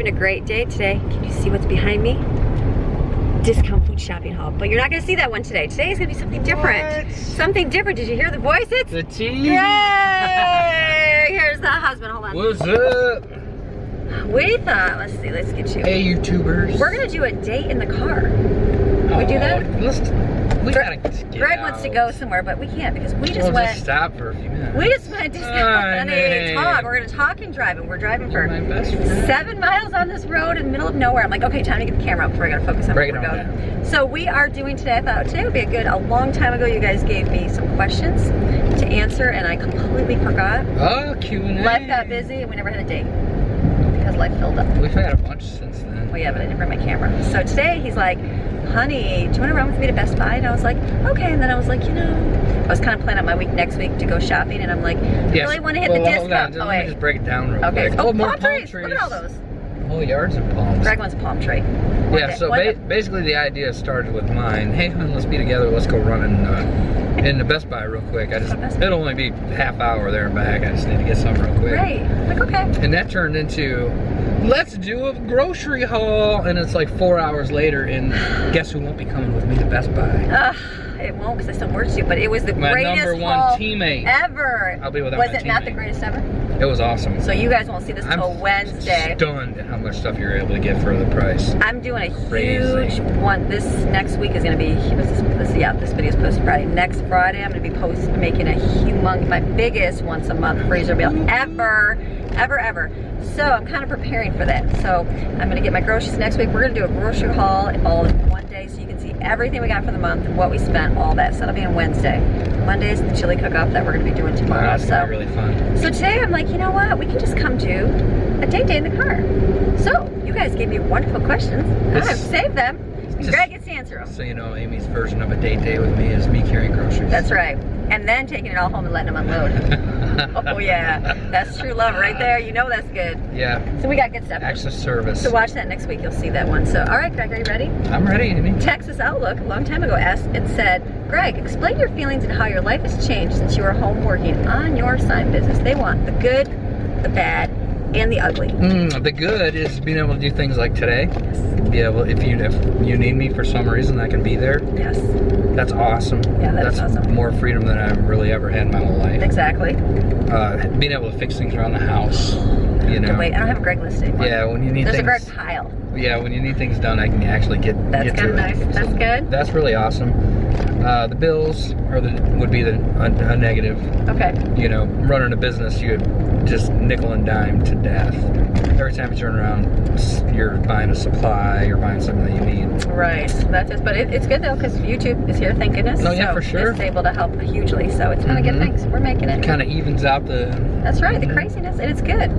been a great day today. Can you see what's behind me? Discount food shopping haul. But you're not gonna see that one today. Today is gonna be something different. What? Something different. Did you hear the voices? The tea. Yay! Here's the husband. Hold on. What's up? We thought, let's see, let's get you. Hey, YouTubers. We're gonna do a date in the car. We do that? We gotta get Greg out. wants to go somewhere, but we can't because we just We'll went. just stop for a few minutes. We just went to talk. We're gonna talk and drive, and we're driving for my best friend. 7 miles on this road in the middle of nowhere. I'm like, okay, time to get the camera up before I gotta focus on where we're going. So we are doing today. I thought today would be a long time ago. You guys gave me some questions to answer, and I completely forgot. Oh, Q&A. Life got busy, and we never had a date because life filled up. We've had a bunch since then. Well, yeah, but I didn't bring my camera. So today he's like, honey, do you want to run with me to Best Buy? And I was like, okay. And then I was like, you know, I was kind of planning out my week next week to go shopping, and I'm like, I really want to hit the discount. Let me just break it down real quick. Oh, more palm trees. Look at all those. Whole yards of palms. Greg wants a palm tree. Basically the idea started with mine. Hey, hun, let's be together. Let's go running in the Best Buy real quick. It'll only be half hour there and back. I just need to get something real quick. Right. Like, okay. And that turned into, let's do a grocery haul. And it's like 4 hours later, and guess who won't be coming with me to Best Buy? It won't because I still work to, but it was the greatest number one haul teammate ever. I'll be without my Was it not the greatest ever? It was awesome. So you guys won't see this until Wednesday. I'm stunned at how much stuff you're able to get for the price. I'm doing a huge one. This next week is going to be, this video is posted Friday. Next Friday, I'm going to be making a humongous, my biggest once a month freezer meal ever. So I'm kind of preparing for that. So I'm going to get my groceries next week. We're going to do a grocery haul all in one day so you can see everything we got for the month and what we spent, all that. So that'll be on Wednesday. Monday's the chili cook-off that we're going to be doing tomorrow. That's going to be really fun. So today I'm like, you know what? We can just come do a date day in the car. So you guys gave me wonderful questions. I've saved them. And Greg gets to answer them. So you know, Amy's version of a date day with me is me carrying groceries. That's right. And then taking it all home and letting them unload. Oh yeah, that's true love right there. You know that's good. Yeah. So we got good stuff. Acts of service. So watch that next week. You'll see that one. So all right, Greg, are you ready? I'm ready, Amy. Texas Outlook a long time ago asked and said, Greg, explain your feelings and how your life has changed since you were home working on your sign business. They want the good, the bad, and the ugly. The good is being able to do things like today. Yes. Be able, if you need me for some reason, I can be there. Yes. That's awesome. Yeah, that's awesome. More freedom than I've really ever had in my whole life. Exactly. Being able to fix things around the house. You know. Wait, I don't have a Greg list anymore. Yeah, when you need There's things. There's a Greg pile. Yeah, when you need things done, I can actually get to it. That's kind of nice. That's good. That's really awesome. The bills would be a negative. Okay. You know, running a business, you just nickel and dime to death. Every time you turn around, you're buying a supply, you're buying something that you need. Right. That's it. But it's good though because YouTube is here, thank goodness. No, yeah, for sure. It's able to help hugely. So it's kind of good things. We're making it. It kind of evens out the. That's right. The craziness, and it's good.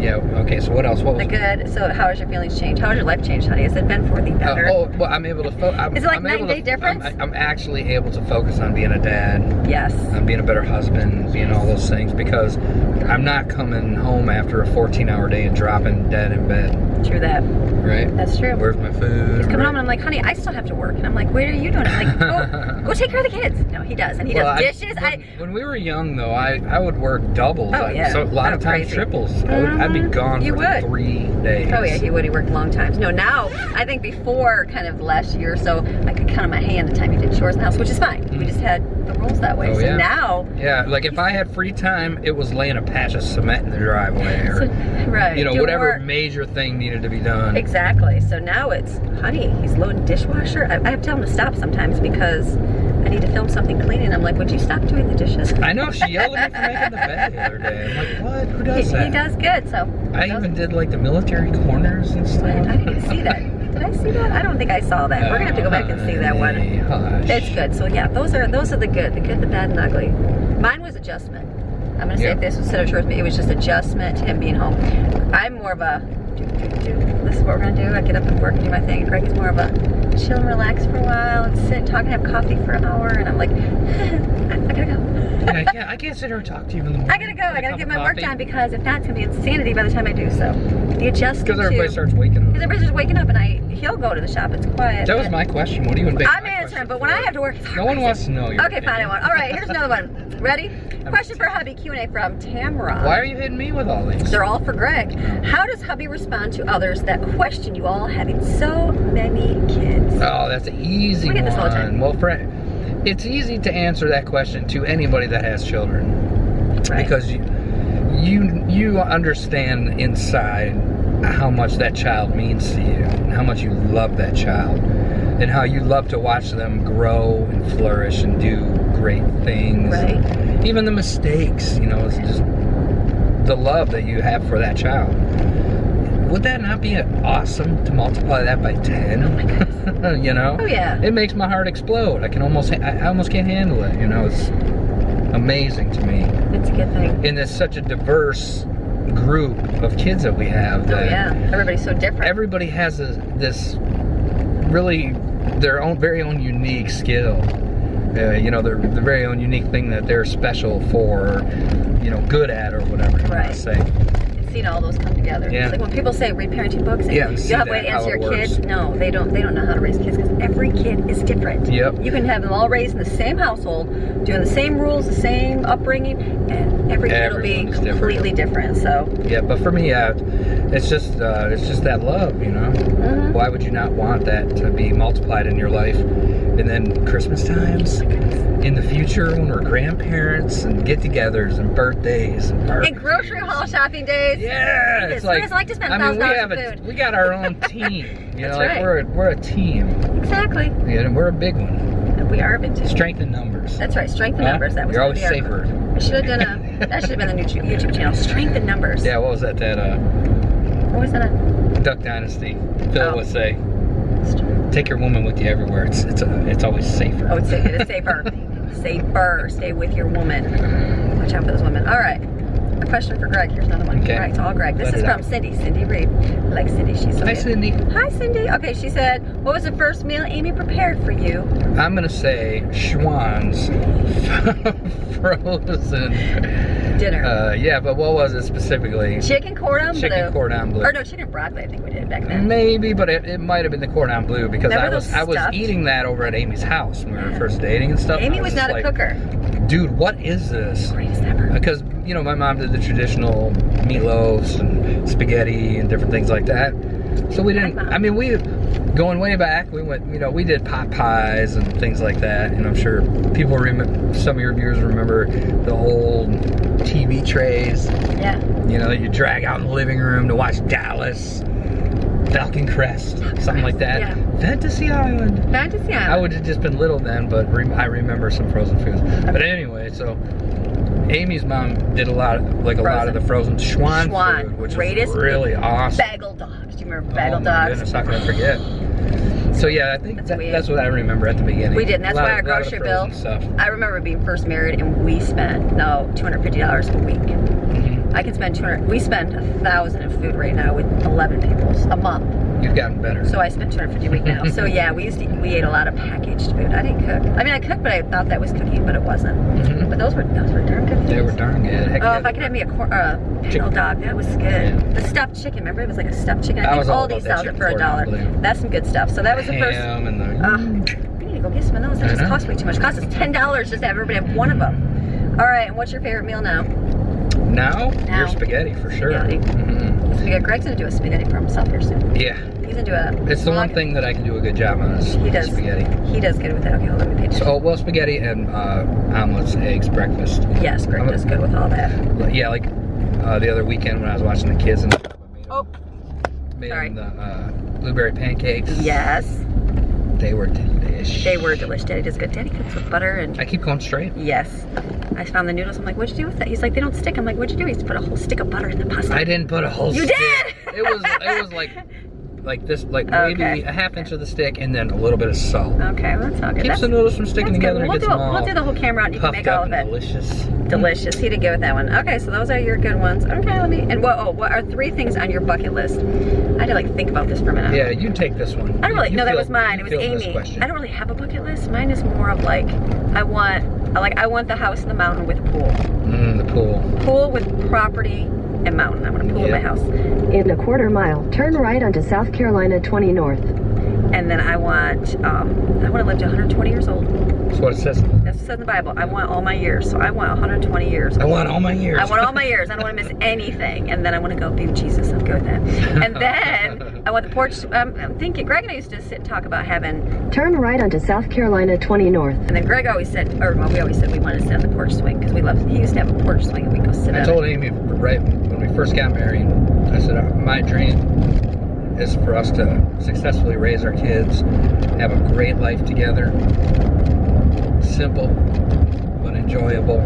Yeah. Okay. So what else? What was the good? So how has your feelings changed? How has your life changed, honey? Has it been for the better? Well, I'm able to. Is it like 9-day difference? I'm actually able to focus on being a dad. Yes. On being a better husband, being all those things because I'm not coming home after a 14-hour day and dropping dead in bed. True that. Right? That's true. Where's my food? He's coming home and I'm like, honey, I still have to work. And I'm like, what are you doing? I'm like, go take care of the kids. No, he does. And he does dishes. When we were young, though, I would work doubles. Oh, yeah. So a lot of times triples. I'd be gone for 3 days. Oh, yeah, he would. He worked long times. No, now, I think before kind of last year or so, I could count on my hand the time he did chores in the house, which is fine. We just had the rules that way. So now... Yeah, like if I had free time, it was laying a patch of cement in the driveway or, right. You know, whatever major thing needed to be done. Exactly. So now it's, honey, he's loading dishwasher. I have to tell him to stop sometimes because I need to film something cleaning. I'm like, would you stop doing the dishes? I know, she yelled at me for making the bed the other day. I'm like, what? Who does that? He does good, so. I even did like the military corners and stuff. I didn't see that. Did I see that? I don't think I saw that. We're gonna have to go back and see that one. Hush. It's good. So yeah, those are the good, the bad, and the ugly. Mine was adjustment. I'm gonna say if this was set up towards me, it was just adjustment to him being home. I'm more of a this is what we're gonna do. I get up and work and do my thing. And Greg is more of a chill and relax for a while and sit and talk and have coffee for an hour. And I'm like, I gotta go. I can't sit here and talk to you in the morning. I gotta go. I gotta get my work done because if not, it's gonna be insanity by the time I do so. The adjustment. Because everybody starts waking up. Because everybody's just waking up, and he'll go to the shop. It's quiet. That was my question. What do you invade? I'm answering, but when I have to work, it's no one wants to know your Okay, fine. I won't. All right, here's another one. Ready? Question for hubby Q&A from Tamara. Why are you hitting me with all these? They're all for Greg. How does hubby respond to others that question you all having so many kids? Oh, that's an easy We get this all the time. one. Well, it's easy to answer that question to anybody that has children, Right. because you understand inside how much that child means to you, and how much you love that child, and how you love to watch them grow and flourish and do great things. Right. Even the mistakes, it's just the love that you have for that child. Would that not be awesome to multiply that by 10? Oh my goodness. Oh yeah. It makes my heart explode. I almost can't handle it. It's amazing to me. It's a good thing. And it's such a diverse group of kids that we have. Oh yeah. Everybody's so different. Everybody has this really their very own unique skill. The very own unique thing that they're special for, good at, or whatever you want to say. Seen all those come together. Yeah. It's like when people say reparenting books, Yeah, you have a way to answer your kids. No, they don't know how to raise kids because every kid is different. Yep. You can have them all raised in the same household, doing the same rules, the same upbringing, and every kid will be completely different. So yeah, but for me, it's just that love, Mm-hmm. Why would you not want that to be multiplied in your life? And then Christmas times, in the future when we're grandparents, and get-togethers and birthdays and barbecues. and grocery haul shopping days. Yeah, it's like, what it's like to spend $1,000 on food. we got our own team. That's like right. we're a team. Exactly. Yeah, and we're a big one. We are a big team. Strength in numbers. That's right. Strength in numbers. That was You're gonna always be our- safer. I should have done that should have been the new YouTube channel. Strength in numbers. Yeah, what was that? What was that? Duck Dynasty. Phil Oh. would say, take your woman with you everywhere. It's always safer. Oh, it is safer. Safer. Stay with your woman. Watch out for those women. All right. A question for Greg. Here's another one. Okay. All right, it's all Greg. This Let is it from out. Cindy. Cindy Reed. I like Cindy. She's so Hi, good. Cindy. Hi, Cindy. Okay, she said, what was the first meal Amy prepared for you? I'm gonna say Schwann's frozen Dinner. yeah, but what was it specifically? Chicken cordon bleu. Chicken cordon bleu. Or no, chicken broccoli I think we did back then. Maybe, but it might have been the cordon bleu because Remember I was stuffed? eating that over at Amy's house when we were first dating and stuff. Amy I was just not a like, cooker. Dude, what is this? Greatest ever. Because my mom did the traditional meatloaves and spaghetti and different things like that. So we didn't. I mean, going way back, we went. We did pot pies and things like that. And I'm sure people remember. Some of your viewers remember the old TV trays. Yeah. That you drag out in the living room to watch Dallas, Falcon Crest, something like that. Yeah. Fantasy Island. Fantasy Island. I would have just been little then, but I remember some frozen foods. But anyway, so Amy's mom did a lot of the frozen Schwann food, which is really awesome. Bagel dogs. Do you remember bagel Oh my dogs? goodness, how can I forget? So yeah, I think that's what I remember at the beginning. We did, and that's why our grocery bill. Stuff. I remember being first married, and we spent $250 a week. Mm-hmm. I can spend $200. We spend $1,000 in food right now with 11 people a month. You've gotten better. So I spent $250 a week now. So yeah, we ate a lot of packaged food. I didn't cook. I mean, I cooked, but I thought that was cooking, but it wasn't. Mm-hmm. But those were darn good. They were darn good. Heck Oh, yeah, if I could have me a bagel dog, that was good. Yeah. The stuffed chicken, remember? It was like a stuffed chicken. I I was think all all about these that sells it chicken for cordon bleu. $1. That's some good stuff. So that was the first. Ham and We need to go get some of those. That just cost way too much. It cost us $10 just to have everybody have one of them. All right, and what's your favorite meal now? Now? Your spaghetti for sure. Spaghetti. Mm-hmm. Spaghetti. Greg's gonna do a spaghetti for himself here soon. Yeah. He's gonna do a. It's the one thing that I can do a good job on is He does. spaghetti. He does good with that. Okay, hold on, let me page. So, spaghetti and omelets, eggs, breakfast. Yes, Greg does good with all that. Yeah, like the other weekend when I was watching the kids and stuff, I made Sorry. them the blueberry pancakes. Yes, They were delish. they were delicious. Daddy does good. Daddy cooks with butter and. I keep going straight. Yes. I found the noodles. I'm like, what'd you do with that? He's like, they don't stick. I'm like, what'd you do? He's put a whole stick of butter in the pasta. I didn't put a whole You stick. did! It was like like this, like maybe a half inch of the stick, and then a little bit of salt. Okay, well, that's all good. Keeps the noodles from sticking together and gets them all we'll do the whole camera and you can make all of it. Delicious. Delicious. He did good with that one. Okay, so those are your good ones. Okay, let me, and what are 3 things on your bucket list? I had to like think about this for a minute. Yeah, you take this one. I don't really, no, that was mine. It was Amy. I don't really have a bucket list. Mine is more of like, I want the house in the mountain with pool. The pool. Pool with property and mountain. I want a pool in my house. In a quarter mile, turn right onto South Carolina 20 North. And then I want to live to 120 years old. That's what it says. That's what it says in the Bible. I want all my years. So I want 120 years. I want all my years. I want all my years. I don't want to miss anything. And then I want to go be with Jesus. I'm good with that. And then I want the porch. I'm thinking, Greg and I used to sit and talk about having. Turn right onto South Carolina 20 North. And then Greg always said, or we always said we wanted to sit on the porch swing because we loved. He used to have a porch swing and we'd go sit on it. I told Amy right when we first got married, I said, my dream is for us to successfully raise our kids, have a great life together, simple but enjoyable,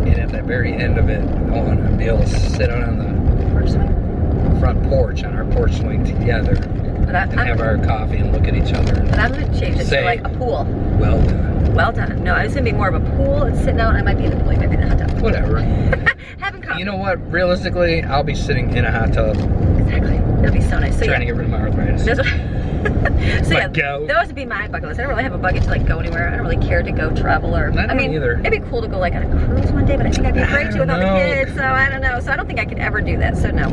and at the very end of it, I want to be able to sit on the porch swing. Front porch on our porch swing together and have our coffee and look at each other. But I'm going to change it to like a pool. Well done. Well done. No, it's going to be more of a pool and sitting out. I might be in the pool, maybe in the hot tub. Whatever. Having coffee. You know what? Realistically, I'll be sitting in a hot tub. Exactly. It'll be so nice. So trying to get rid of my arthritis. So yeah, those would be my bucket list. I don't really have a bucket to like go anywhere. I don't really care to go travel or. I mean, either. It'd be cool to go like on a cruise one day, but I think I'd be afraid to with all the kids. So I don't know. So I don't think I could ever do that. So no,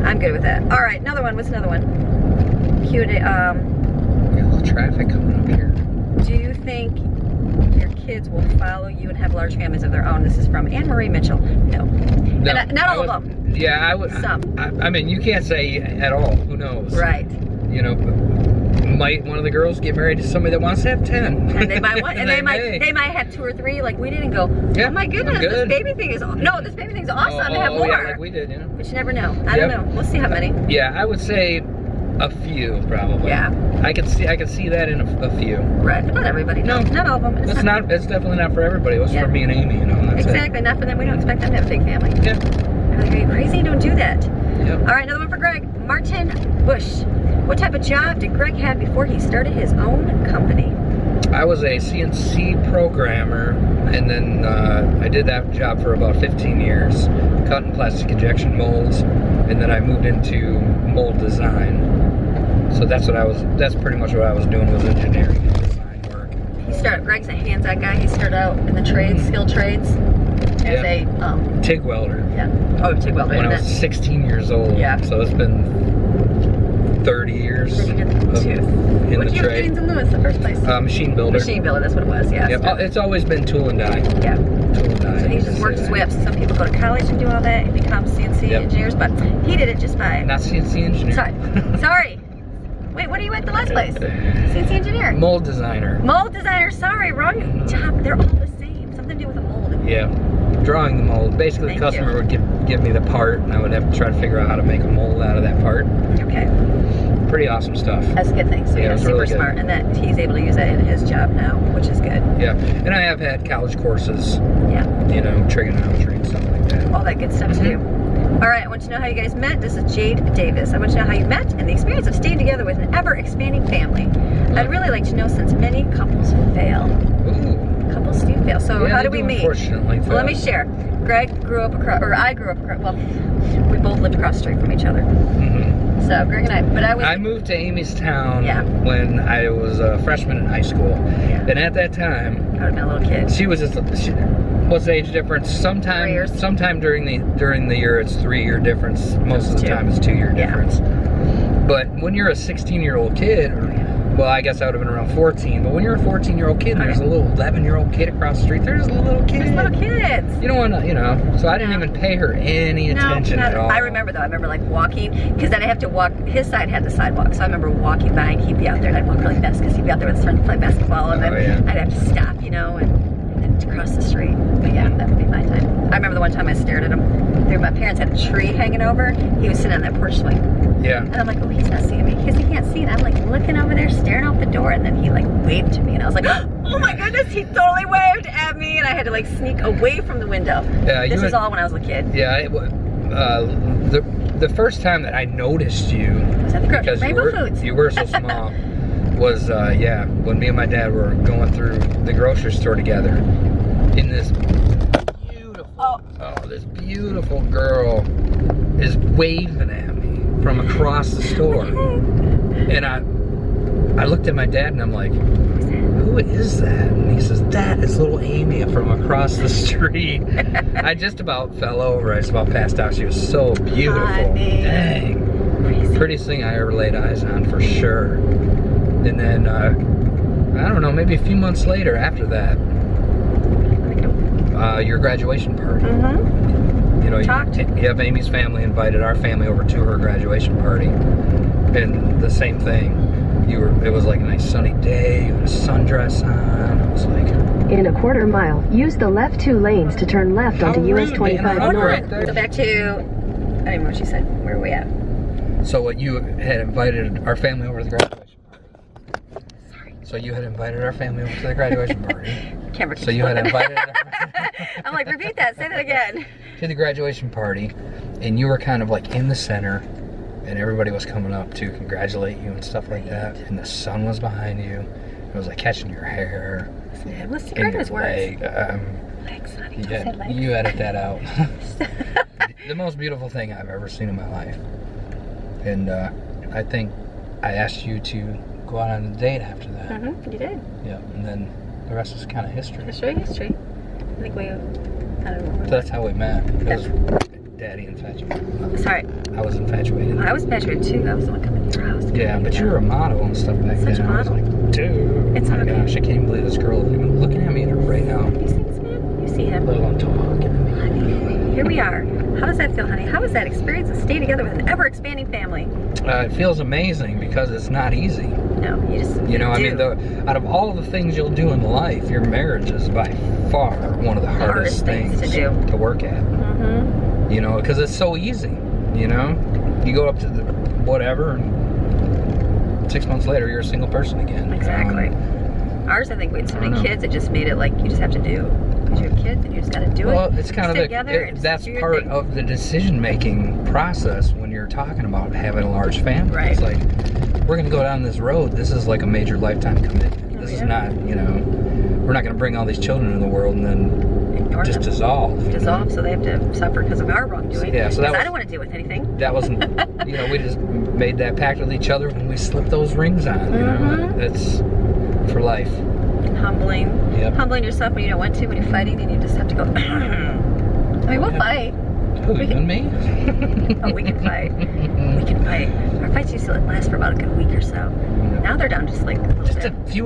I'm good with that. All right, another one. What's another one? Cute. We got a little traffic coming up here. Do you think your kids will follow you and have large families of their own? This is from Anne-Marie Mitchell. No. And not all of them. Yeah, I would. Some. I mean, you can't say at all. Who knows? Right. You know, might one of the girls get married to somebody that wants to have 10? And they might want, and they might have 2 or 3. Like we didn't go. Yeah, oh my goodness, this baby thing is this baby thing's awesome to have more. Yeah, like we did, you know. But you never know. I don't know. We'll see how many. Yeah, I would say a few probably. Yeah. I could see that in a few. Right, but not everybody. No, not all of them. It's not. It's definitely not for everybody. It was for me and Amy, you know. That's exactly. Not for them. We don't expect them to have a big family. Yeah. Like, are you crazy? Don't do that. Yep. All right, another one for Greg. Martin Bush. What type of job did Greg have before he started his own company? I was a CNC programmer, and then I did that job for about 15 years, cutting plastic injection molds, and then I moved into mold design. So that's pretty much what I was doing, was engineering and design work. Greg's a hands-on guy. He started out in the trades, skilled trades, as a TIG welder. Yeah. Oh, TIG welder. When I was 16 years old. Yeah. So it's been 30 years in the What did you get trade. James and Lewis in the first place? Machine builder. Machine builder, that's what it was, yeah. Yep. It's always been tool and die. Yeah. Tool and die. So he just worked his way up. So some people go to college and do all that and become CNC engineers, but he did it just by... Not CNC engineer. Sorry. Wait, what are you at the last place? CNC engineer. Mold designer. Mold designer, sorry, wrong job. They're all the same. Something to do with a mold. Yeah. Drawing the mold. Basically, the customer would give me the part, and I would have to try to figure out how to make a mold out of that part. Okay. Pretty awesome stuff. That's a good thing. So you're super really smart, and that he's able to use that in his job now, which is good. Yeah, and I have had college courses. Yeah. You know, trigonometry and stuff like that. All that good stuff to do. All right, I want you to know how you guys met. This is Jade Davis. I want you to know how you met and the experience of staying together with an ever-expanding family. I'd really like to know, since many couples fail. Ooh. Couples do fail. So how did we meet? Unfortunately, well, let me share. Greg grew up across, or I grew up across, well, we both lived across the street from each other. So Greg and I moved to Amy's town when I was a freshman in high school. And at that time, I would have been a little kid. She was just, what's the age difference? Sometime during the year it's 3-year difference. Most of the time it's 2-year difference. But when you're a 16-year-old kid, well, I guess I would have been around 14. But when you're a 14-year-old kid, there's a little 11-year-old kid across the street. There's little kids. There's little kids. You don't want to, you know. So I didn't even pay her any attention at all. I remember though. I remember like walking, because then I have to walk. His side had the sidewalk, so I remember walking by and he'd be out there, and I'd walk really fast because he'd be out there with his friends to play basketball, and then I'd have to stop, you know, and to cross the street. But yeah, that would be my time. I remember the one time I stared at him. My parents had a tree hanging over. He was sitting on that porch swing. Yeah. And I'm like, oh, he's not seeing me because he can't see. And I'm like looking over there, staring out the door, and then he like waved to me, and I was like, oh my goodness, he totally waved at me, and I had to like sneak away from the window. Yeah. This was all when I was a kid. Yeah. the first time that I noticed you, Was that the grocery? because Rainbow Foods. you were so small, was yeah, when me and my dad were going through the grocery store together, in this beautiful, this beautiful girl is waving at me from across the store, and I looked at my dad and I'm like, who is that? And he says, that is little Amy from across the street. I just about fell over. I just about passed out. She was so beautiful. Honey. Dang. Prettiest thing I ever laid eyes on, for sure. And then, I don't know, maybe a few months later after that, your graduation party. You know, you have Amy's family invited our family over to her graduation party. And the same thing. It was like a nice sunny day, you had a sundress on. I was like, In a quarter mile, use the left 2 lanes to turn left onto US 25 man. North. Right there. So back to, I don't even know what she said. Where are we at? so what, you had invited our family over to the graduation party. Sorry. So you had invited our family over to the graduation party. Camera keeps So you had flipping. invited I'm like, repeat that, say that again. to the graduation party, and you were kind of like in the center, and everybody was coming up to congratulate you and stuff like that, and the sun was behind you. It was like catching your hair. Yeah, what's the in your greatest words? leg. Legs, honey. Don't Yeah, say legs. you edit that out. The most beautiful thing I've ever seen in my life. And I think I asked you to go out on a date after that. You did. Yeah, and then the rest is kind of history. History. I think we, I don't So know. that's how we met. It was daddy infatuated. Sorry, I was infatuated. I was infatuated too. I was the one coming to your house. Yeah, but you were a model and stuff back Such then. a I was model. like, dude, It's oh my okay. gosh, I can't believe this girl is even looking at me right now. You see this man? You see him? Let alone talking to me. Honey, here we are. How does that feel, honey? How was that experience to stay together with an ever-expanding family? It feels amazing because it's not easy. No, you just You know, I do. mean, out of all the things you'll do in life, your marriage is by far one of the hardest things to do. to work at. You know, because it's so easy. You know, you go up to the whatever, and 6 months later, you're a single person again. Exactly. Ours, I think we had so I don't many know. kids, it just made it like you just have to do. Because you have kids and you just got to do Well, it. it's kind of Stay together and that's do your part thing. of the decision-making process when you're talking about having a large family. Right. It's like, we're going to go down this road. This is like a major lifetime commitment. This is not, you know, we're not going to bring all these children into the world and then Ignore just them. dissolve. So they have to suffer because of our wrongdoing. Yeah, so that Because I was- don't want to deal with anything. That wasn't, you know, we just made that pact with each other when we slipped those rings on. You know, that's for life. Humbling. Yep. Humbling yourself when you don't want to, when you're fighting, then you just have to go, I mean, we'll fight. Who, you and me? Oh, we can fight. We can fight. Our fights used to last for about a good week or so. Now they're down just like a little Just bit. a few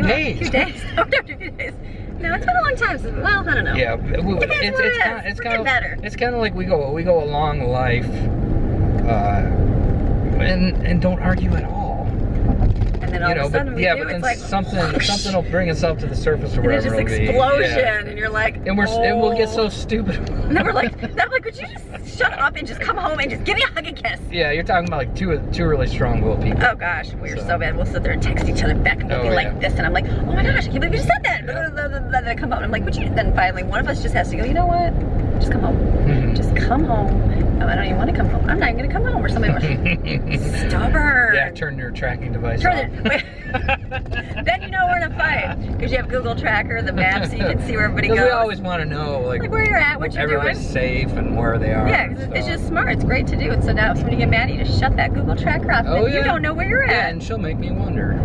days. A few days. Now we're down to a few days. No, it's been a long time since, well, I don't know. Yeah, It is what it is. it's We're kind getting of better. it's kind of like we go along life, and don't argue at all. And then all You know, of a sudden but we yeah, do, but then it's like, something will bring itself to the surface or and there's whatever this it'll be. explosion, Yeah. and you're like, And we'll get so stupid. And then we're like, would you just shut up and just come home and just give me a hug and kiss? Yeah, you're talking about like two really strong-willed people. Oh gosh, we're so bad. We'll sit there and text each other back and we'll Oh, be yeah. like this, and I'm like, oh my gosh, I can't believe you just said that. Yeah. Then I come out and I'm like, would you? Then finally, one of us just has to go, you know what? Just come home. Mhm. Just come home. Oh, I don't even want to come home. I'm not even going to come home. Or somebody was stubborn. Yeah, turn your tracking device Turn off. it. Then you know we're in a fight because you have Google Tracker, the map, so you can see where everybody goes. Because we always want to know, like where you're at, what you're doing. everybody's safe and where they are. Yeah, 'cause it's just smart. It's great to do. So now if somebody get mad, you just shut that Google Tracker off. Oh, and yeah. You don't know where you're Yeah, at. and she'll make me wonder.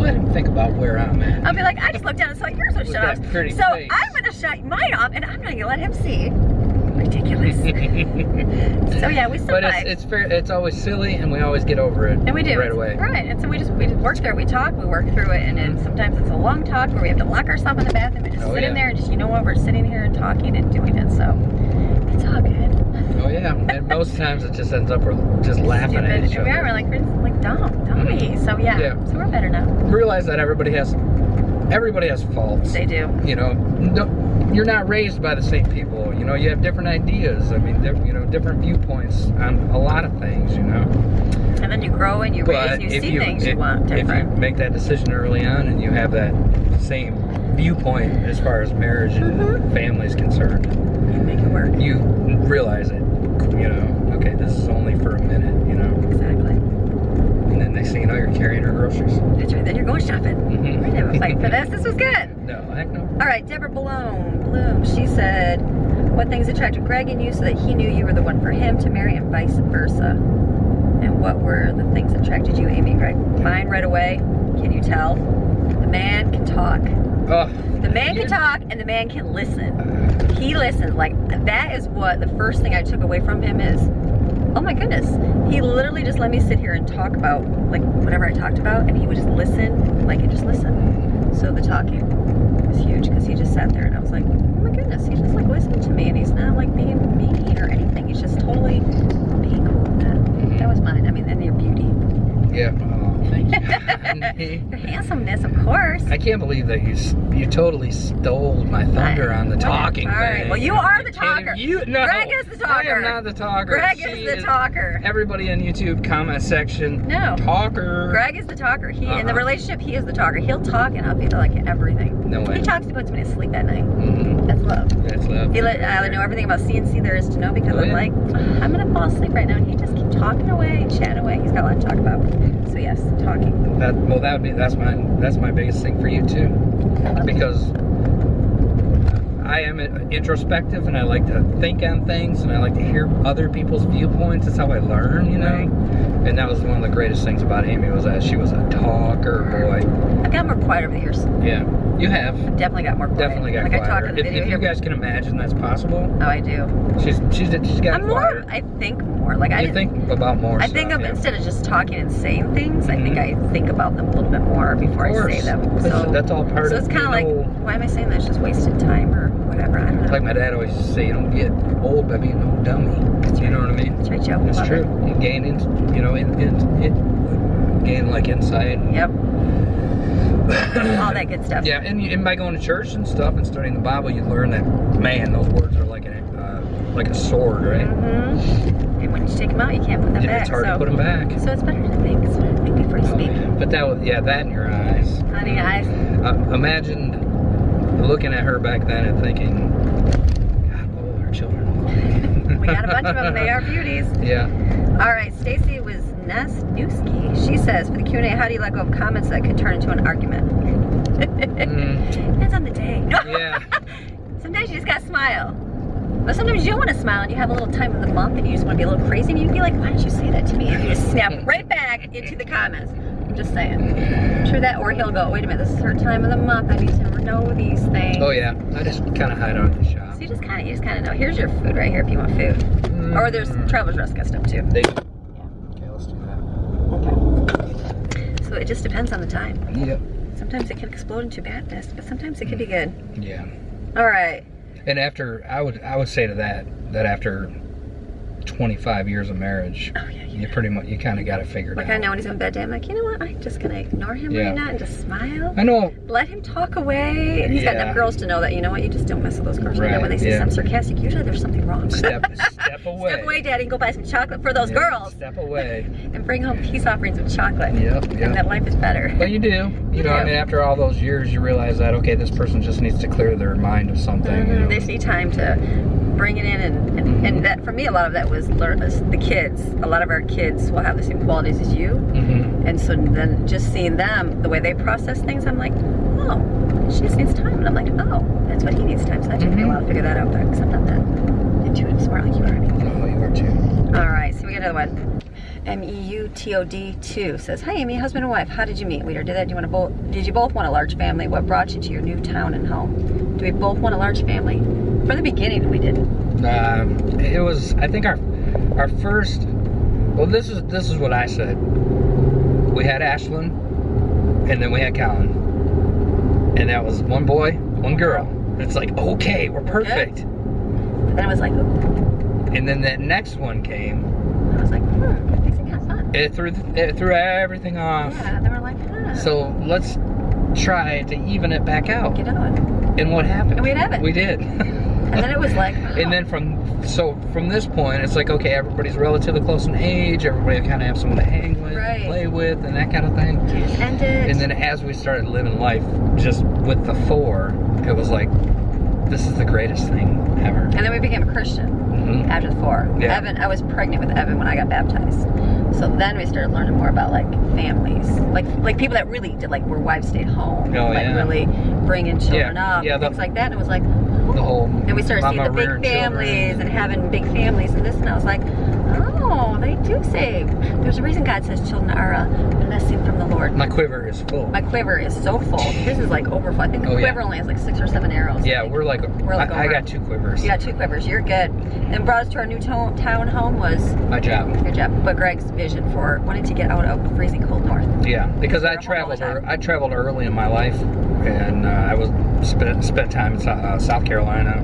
Let him think about where I'm at. I'll be like, I just looked down and saw yours was With shut that off. pretty So face. I'm going to shut mine off, and I'm not going to let him see. Ridiculous. So yeah, we still But fight. it's fair. It's always silly, and we always get over it. And we do. right away. Right. And so we just work through it. We talk, we work through it, and then sometimes it's a long talk where we have to lock ourselves in the bathroom and just Oh, sit in yeah. there and just, you know what, we're sitting here and talking and doing it. So it's all good. Oh yeah, and most times it just ends up we're just laughing at each And we other. are, we're like dummy. So yeah. Yeah. So we're better now. Realize that everybody has faults. They do. You know, no, you're not raised by the same people. You know, you have different ideas. I mean, different viewpoints on a lot of things. You know. And then you grow and you raise and you see things you want if different. you make that decision early on and you have that same viewpoint as far as marriage and family is concerned, You make it work. you realize it you know, okay, this is only for a minute, you know. Exactly. And then next thing you know, you're carrying her groceries. That's right. Then you're going shopping. Mm-hmm. We didn't fight for this. This was good. No, heck no. All right, Deborah Bloom. She said, what things attracted Greg in you so that he knew you were the one for him to marry and vice versa? And what were the things that attracted you, Amy and Greg? Mine right away. Can you tell? The man can talk. Oh, The man can talk and the man can listen. He listens. Like, that is what the first thing I took away from him is, oh my goodness. He literally just let me sit here and talk about, like, whatever I talked about, and he would just listen, like, and just listen. So the talking was huge, because he just sat there and I was like, oh my goodness, he's just like listening to me, and he's not like being mean or anything. He's just totally being cool with that. That was mine. I mean, and your beauty. yeah. Oh, thank you. Your handsomeness, of course. I can't believe that you totally stole my thunder on the talking All right. thing. Well, you are the talker. No, Greg is the talker. I am not the talker. Greg She is the talker. Everybody in YouTube comment section. No. Talker. Greg is the talker. He in the relationship, he is the talker. He'll talk and I'll be like everything. No way. He talks, he puts me to sleep at night. Mm-hmm. That's love. That's love. I know everything about CNC there is to know, because I'm like, I'm gonna fall asleep right now, and he just keeps talking away and chatting away. He's got a lot to talk about. So yes, talking. That's my biggest thing for you too, because I am introspective and I like to think on things and I like to hear other people's viewpoints. That's how I learn, you know. Right. And that was one of the greatest things about Amy, was that she was a talker, boy. I've got more quiet over the years. Yeah, you have. Definitely got more quiet. Definitely got like quieter. I talk in the video if here. you guys can imagine that's possible. Oh, I do. She's got I'm quieter. more. I think more. Like You think about more. I think stuff, of, yeah. instead of just talking and saying things, I think I think about them a little bit more before I say them. So that's all part of it. So it's kind of like, why am I saying that? It's just wasted time or whatever. I don't know. Like my dad always used to say, you don't get old by being no dummy. You know what I mean? That's right, Joe. It's Love true. it. You gain, gain like insight. Yep. All that good stuff. Yeah, and by going to church and stuff and studying the Bible, you learn that, man, those words are like a sword, right? Mm-hmm. And when you take them out, you can't put them back. It's hard to put them back. So it's better to think. It's better to think before you speak. But that was, that in your eyes. Honey, eyes. Imagine looking at her back then and thinking, God, what will our children? We got a bunch of them. They are beauties. Yeah. All right, Stacy Wisniewski. She says, for the Q&A, how do you let go of comments that could turn into an argument? Depends on the day. Yeah. Sometimes you just gotta smile. But sometimes you don't want to smile and you have a little time of the month and you just want to be a little crazy and you'd be like, why did you say that to me? And you just snap right back into the comments. I'm just saying. True that. Or he'll go, wait a minute, this is her time of the month. I need to know these things. Oh yeah. I just kind of hide out in the shop. So you just kind of know. Here's your food right here if you want food. Or there's Traveler's Rest got stuff too. Okay, let's do that. Okay. So it just depends on the time. Yep. Sometimes it can explode into badness, but sometimes it can be good. Yeah. All right. And after, I would say to that after 25 years of marriage, you pretty much, you kind of got it figured out. Like I know when he's in bed, I'm like, you know what? I'm just gonna ignore him right now and just smile. I know. Let him talk away. And he's got enough girls to know that, you know what? You just don't mess with those girls. Right. When they say something sarcastic, usually there's something wrong. Step away. Step away, Daddy, and go buy some chocolate for those girls. Step away. And bring home peace offerings with chocolate. Yep. And that life is better. But you do. You know, I mean, after all those years, you realize that, okay, this person just needs to clear their mind of something. You know? They just need time to bring it in. And that, for me, a lot of that was the kids. A lot of our kids will have the same qualities as you. And so then just seeing them, the way they process things, I'm like, oh, she just needs time. And I'm like, oh, that's what he needs time. So that took me a while to figure that out, because I'm not that intuitive smart like you are. Oh, you are too. All right, so we got another one. MEUTOD2 says, hi Amy, husband and wife, how did you meet? We did that. Did you both want a large family? What brought you to your new town and home? Do we both want a large family? From the beginning, we did. It was, I think our first, well, this is what I said. We had Ashlyn, and then we had Colin. And that was one boy, one girl. It's like, okay, we're perfect. And then it was like, ooh. And then that next one came. I was like, makes it kind of fun. It threw everything off. Yeah, they were like, so let's try to even it back out. Get on. And what happened? And we haven't. We did. And then it was like, and then from this point, it's like, okay, everybody's relatively close in age. Everybody kind of have someone to hang with, play with, and that kind of thing. Just end it. And then as we started living life just with the four, it was like, this is the greatest thing ever. And then we became a Christian. after the 4. Yeah. Evan, I was pregnant with Evan when I got baptized. So then we started learning more about like families, like people that really did, like where wives stayed home, Oh, like yeah. really bringing children Yeah. up, Yeah, and things like that. And it was like, The whole and we started seeing the big rearing families children. and having big families and this, and I was like, oh, they do save. There's a reason God says children are a blessing from the Lord. My quiver is full. My quiver is so full. This is like overfull. I think the Oh, yeah. quiver only has like 6 or 7 arrows. Yeah, we're like I over. got 2 quivers. You got 2 quivers. You're good. And brought us to our new town home was My job. your job, but Greg's vision for wanting to get out of the freezing cold north. Yeah, because We're I home all the traveled. time. I traveled early in my life, and I was spent time in South Carolina,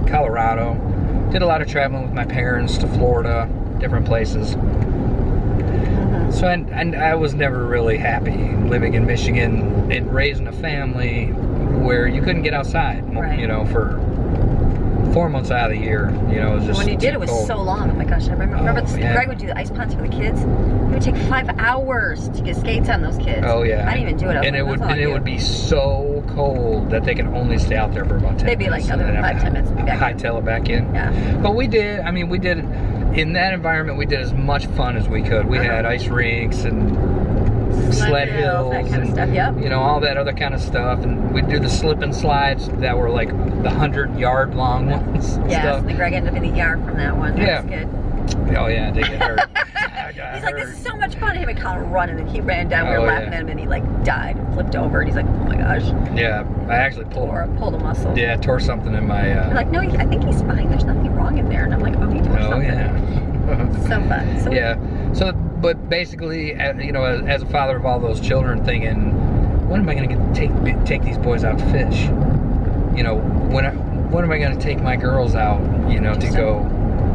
Colorado. Did a lot of traveling with my parents to Florida, different places. So and I was never really happy living in Michigan and raising a family where you couldn't get outside. Right. You know, for 4 months out of the year. You know, it was just When you did, too it was cold. so long. Oh my gosh, I remember yeah. Greg would do the ice ponds for the kids. It would take 5 hours to get skates on those kids. Oh yeah. I didn't even do it. I was And like, it would that's all I and it do. would be so cold that they can only stay out there for about 10 They'd be like minutes. another and then 5-10 minutes, be back in. hightail it back in. Yeah. But we did. I mean, we did in that environment. We did as much fun as we could. We had ice rinks and sled hills that kind of and stuff. Yep. you know, all that other kind of stuff. And we'd do the slip and slides that were like the 100-yard long ones. and Yes. stuff. And Greg ended up in the ER from that one. That Yeah. was good. Oh yeah, they get hurt. I got He's like, hurt. this is so much fun. Him and Colin running, and he ran down. We Oh, were laughing yeah. at him, and he like died and flipped over. And he's like, oh my gosh, Yeah, I actually pulled pulled a muscle. Yeah, I tore something in my. They're like, no, I think he's fine. There's nothing wrong in there. And I'm like, oh, he tore Oh something. yeah. So fun. So Yeah. So, but basically, you know, as a father of all those children, thinking, when am I going to take these boys out to fish? You know, when am I going to take my girls out? You know, to go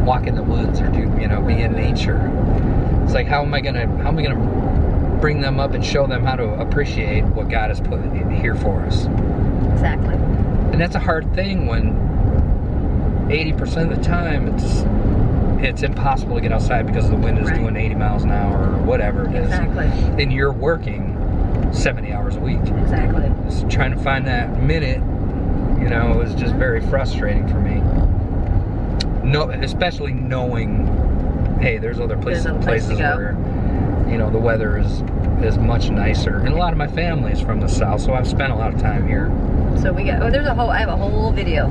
walk in the woods or do, you know, be in nature. It's like, how am I gonna bring them up and show them how to appreciate what God has put here for us? exactly. And that's a hard thing when 80% of the time it's impossible to get outside because the wind is Right. doing 80 miles an hour or whatever it is. Exactly. And you're working 70 hours a week. Exactly. Just trying to find that minute, you know, is just very frustrating for me. No, especially knowing, hey, there's other places, There's other places to go. where, you know, the weather is much nicer. And a lot of my family is from the south, so I've spent a lot of time here. So we got. Oh, I have a whole video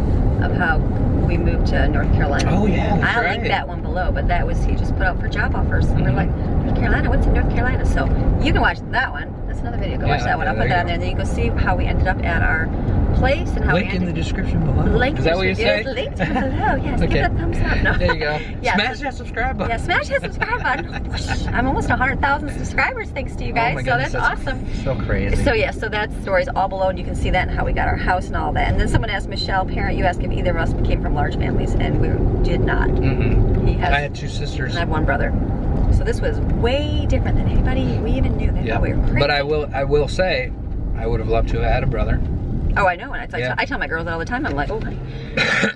of how we moved to North Carolina. Oh yeah, that's I'll right. link that one below, but that was he just put out for job offers, and we're like, North Carolina, what's in North Carolina? So you can watch that one. That's another video. Go Yeah, watch that one. yeah, I'll put there that you in there, and then you can see how we ended up at our place and how Link we in the ended. description below. Link Is that what you say? It is linked below. Yes. Okay. Give it a thumbs up. No. There you go. Yeah, Smash so- that subscribe button. Yeah, smash that subscribe button. I'm almost 100,000 subscribers thanks to you guys. Oh my So goodness, that's awesome. So crazy. So yeah, so that story's all below, and you can see that and how we got our house and all that. And then someone asked Michelle, parent, you asked if either of us came from large families, and we did not. Mm-hmm. He has, I had 2 sisters. and I have 1 brother. So this was way different than anybody we even knew. They Yeah. thought we were crazy. But I will say, I would have loved to have had a brother. Oh, I know, and Yeah. I tell my girls that all the time. I'm like, oh,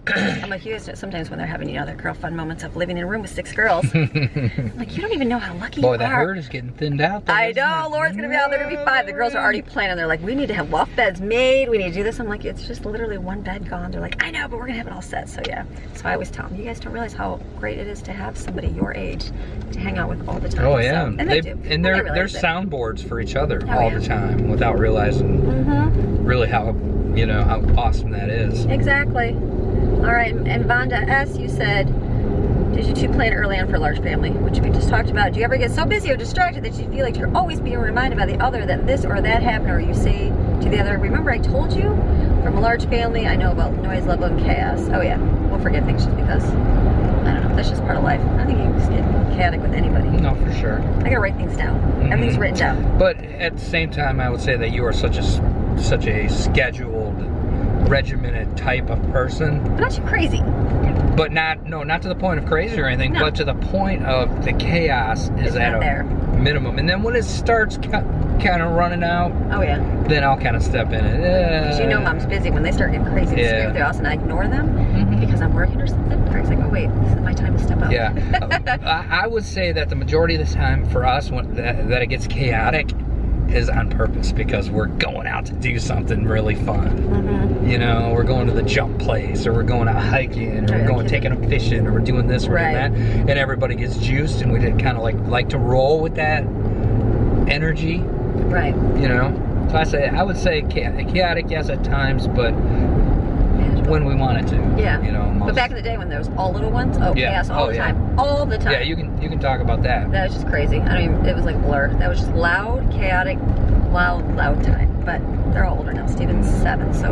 I'm like, you guys. Sometimes when they're having their girl fun moments of living in a room with 6 girls, I'm like, you don't even know how lucky Boy, you that are. herd is getting thinned out there, I isn't know, it? Laura's gonna be out there, gonna be 5. The girls are already planning. They're like, we need to have loft beds made. We need to do this. I'm like, it's just literally 1 bed gone. They're like, I know, but we're gonna have it all set. So yeah. So I always tell them, you guys don't realize how great it is to have somebody your age to hang out with all the time. Oh yeah, So, and they do. and they they're realize it. soundboards for each other Oh, all yeah. the time without realizing really how awesome that is. Exactly. All right, and Vonda S, you said, did you 2 plan early on for a large family, which we just talked about? Do you ever get so busy or distracted that you feel like you're always being reminded by the other that this or that happened, or you say to the other, remember I told you? From a large family, I know about noise level and chaos. Oh yeah, we'll forget things just because, I don't know, that's just part of life. I think you can just get chaotic with anybody. No, for sure. I gotta write things down. Everything's written down. But at the same time, I would say that you are such a scheduled, regimented type of person. But not too crazy. But not to the point of crazy or anything, No. but to the point of the chaos is It's at not a there. minimum. And then when it starts kind of running out, Oh yeah. then I'll kind of step in it. Because you know mom's busy when they start getting crazy and Yeah. scream with their house and I ignore them because I'm working or something. Greg's like, oh wait, this is my time to step up. Yeah. I would say that the majority of the time for us, that it gets chaotic is on purpose because we're going out to do something really fun. You know, we're going to the jump place, or we're going out hiking, or we're going taking them fishing, or we're doing this, or doing that, and everybody gets juiced, and we did kind of like to roll with that energy. Right. You know, so I would say chaotic, yes, at times, but when we wanted to. Yeah. You know. But back in the day when there was all little ones, chaos all the time, all the time. Yeah, you can talk about that. That was just crazy. I don't even. It was like blur. That was just loud, chaotic, loud time. But they're all older now. Steven's 7, so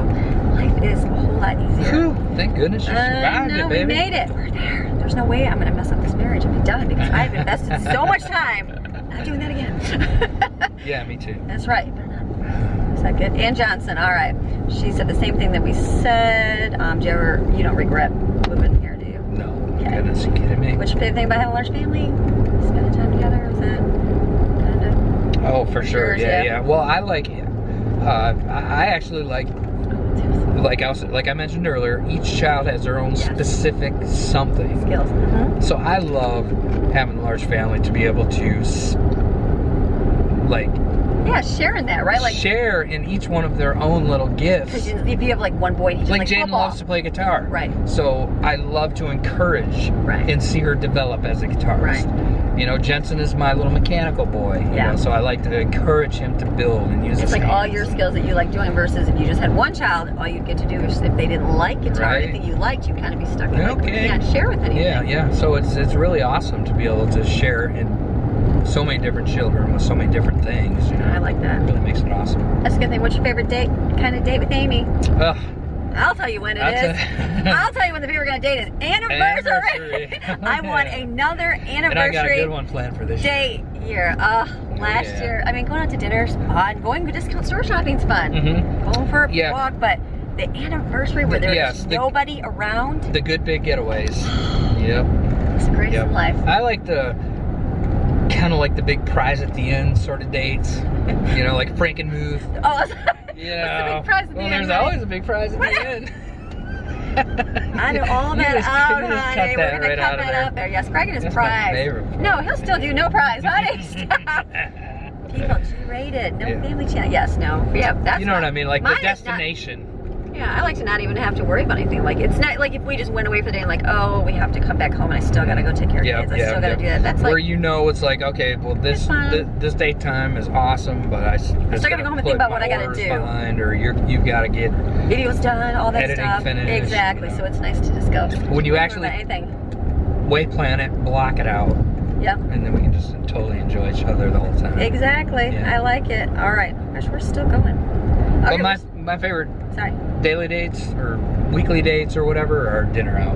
life is a whole lot easier. Whew, thank goodness you survived it, baby. We made it. We're there. There's no way I'm gonna mess up this marriage and be done because I've invested so much time. Not doing that again. Yeah, me too. That's right. Is that good? Ann Johnson, all right. She said the same thing that we said. You don't regret moving here, do you? No. Okay. Goodness, you kidding me? What's your favorite thing about having a large family? Spending time together? Is that kind of... Oh, for sure. Yeah. Well, I like it. I actually like I mentioned earlier, each child has their own specific something. Skills. So I love having a large family to be able to sharing that, right? Like share in each one of their own little gifts. Because if you have like one boy, he's like Jaden loves to play guitar. Right. So I love to encourage and see her develop as a guitarist. Right. You know, Jensen is my little mechanical boy. You know, so I like to encourage him to build and use his hands. It's like all your skills that you like doing versus if you just had one child, all you'd get to do is if they didn't like guitar or anything you liked, you'd kind of be stuck in you can't share with anything. Yeah. So it's really awesome to be able to share in so many different children with so many different things. You know? I like that. It really makes it awesome. That's a good thing. What's your favorite kind of date with Amy? I'll tell you when it is. I'll tell you when the people are going to date is anniversary. I want another anniversary. And I got a good one planned for this date year. Last year, I mean, going out to dinner's fun. Going to discount store shopping's fun. Going for a walk, but the anniversary where there's nobody around. The good big getaways. Yep. It's the greatest in life. I like kind of like the big prize at the end sort of dates. You know, like Frankenmuth. Oh, you know, the big prize at the end, there's always a big prize at the end. I know all that out, honey. We're going to cut that out there. Yes, Craig and his prize. My favorite. No, he'll still do no prize, honey. Stop. People, G-rated, no family channel. Yes, no. Yeah, that's you know what I mean? Like the destination. Yeah, I like to not even have to worry about anything. Like, it's not like if we just went away for the day and like, oh, we have to come back home and I still got to go take care of kids. I still got to do that. That's like... Where you know it's like, okay, well, this date time is awesome, but I still got to go home and think about what I got to do. Behind, or you've got to get... Videos done, all that editing stuff. Finished, exactly, so it's nice to just go... When you actually way plan it, block it out. Yep. And then we can just totally enjoy each other the whole time. Exactly. Yeah. I like it. All right. Gosh, we're still going. Okay, but my favorite daily dates or weekly dates or whatever are dinner out.